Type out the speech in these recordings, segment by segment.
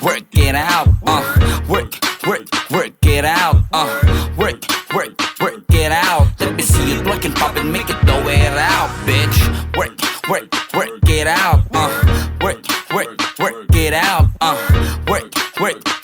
work it out, work it out, work it out. Let me see you twerk and pop and make it go it out, bitch. Work it out, work it out,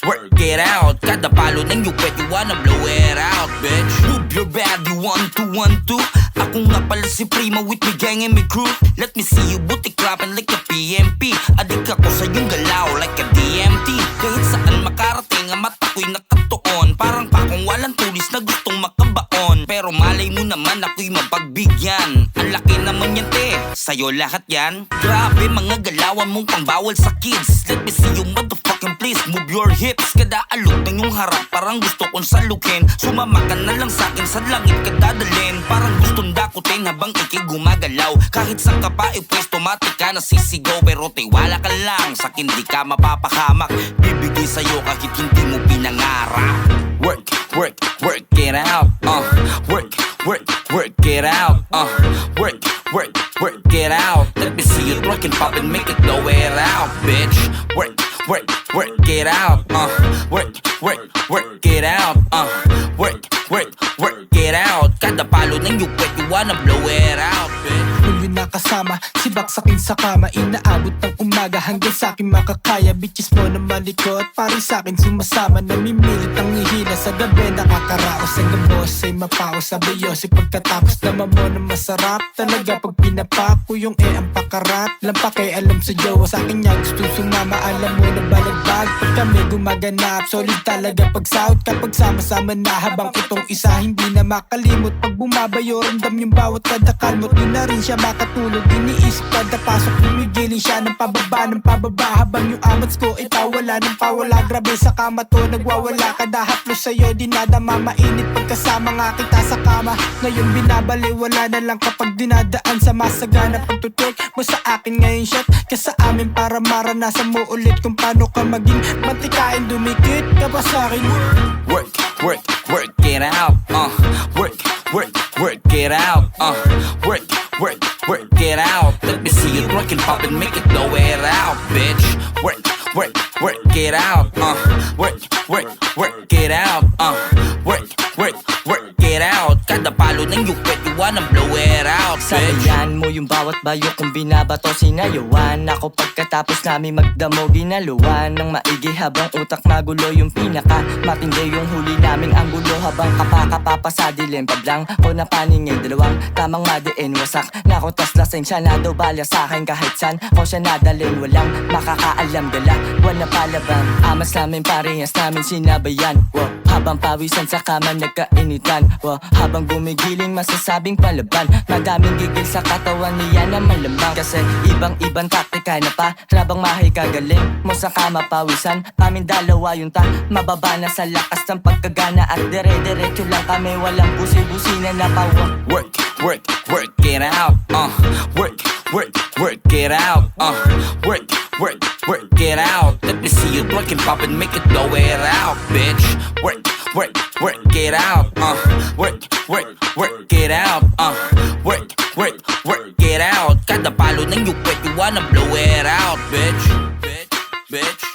work it out. Kada palo ng yupet, you wanna blow it out, bitch. Move your bad, you 1-2-1-2. Ako nga pala si Prima with me gang and me crew. Let me see you booty clapping like a PMP. Adik ako sa yung galaw like a DMT. Kahit saan makarating ang mata ko'y nakatuon. Parang pakong walang tulis na gustong makabaon. Pero malay mo naman ako'y mapagbigyan. Ang laki naman yan te, sa'yo lahat yan. Grabe mga galawan mong pangbawal sa kids. Let me see you motherfucking please move your hips. Kada alok ng yung harap parang gusto kong salukin. Sumama ka na lang sa'kin sa langit ka dadalhin. Parang gustong dakutin habang ikay gumagalaw. Kahit saan ka pa ipwesto matik ka nasisigaw. Pero tiwala ka lang sa'kin di ka mapapahamak. Bibigay sa'yo kahit hindi mo pinangarap. Work it out, work it out, work it out. Let me see you twerk and pop and make it go it out, bitch. Work it out, work it out, work it out. Kada palo ng yupet, you wanna blow it out, bitch. Huli na kasama, sibak sakin sa kama. Inaabot ng umaga hanggang sakin makakaya. Bitches mo naman likot, pari sakin sumasama. Namimilit ang ihila sa gabi, nakakaraos. Ang gabos ay mapaos, sabi Yossi. Pagkatapos naman mo na masarap talaga pag pinapako yung ang pakarat. Lampake alam sa jowa, sakin niya gusto sumama. Alam mo na balagbag pag kami gumaganap. Solid talaga pag sahod kapag sama-sama na. Habang itong isa hindi na makalimot. Pag bumabayo ramdam yung bawat kada kalmot. Di na rin siya makatulog, iniisip kada pasok. Lumigiling siya ng pababa habang yung amats ko ay pawala ng pawala. Grabe sa kama to, nagwawala. Kada haplos sa'yo dinadama, mainit pagkasama nga kita sa kama. Ngayon binabaliwala na lang kapag dinadaan sa masagana. Pagtutok mo sa akin ngayon shot ka sa amin para maranasan mo ulit kung paano ka maging mantikain. Dumikit ka ba sa'kin? Work it out, work it out, work it out. Let me see you twerk and pop and make it go it out, bitch. Work it out, work it out, work it out. Kada palo ng yupet, you wanna blow it out, bitch. Sabayan mo yung bawat bayo kung binabato sinayawan. Ako pagkatapos namin magdamo ginaluan ng maigi habang utak magulo yung pinaka matindi yung huli naming ang gulo. Habang kapakapapa sa dilim pablang ko na paningin dalawang tamang madiin wasak na ko tas lasing siya na daw balya sa'kin kahit san ko siya nadalin. Walang makakaalam dala wala palaban amas namin parehas namin sinabayan. Habang pawisan sa kama nagkainitan, habang gumigiling masasabing palaban. Madaming gigil sa katawan niya na malambang. Kasi ibang taktika na pa rabang mahay kagaling mo sa kama pawisan. Amin dalawa yung mababa na sa lakas ng pagkagana. At dire-diretso lang kami walang busi-busi na napawa. Work it out, work it out, work it out. Let me see you twerk and pop and make it go it out, bitch. Work it out, work it out, work it out. Kada palo ng yupet, you wanna blow it out, bitch.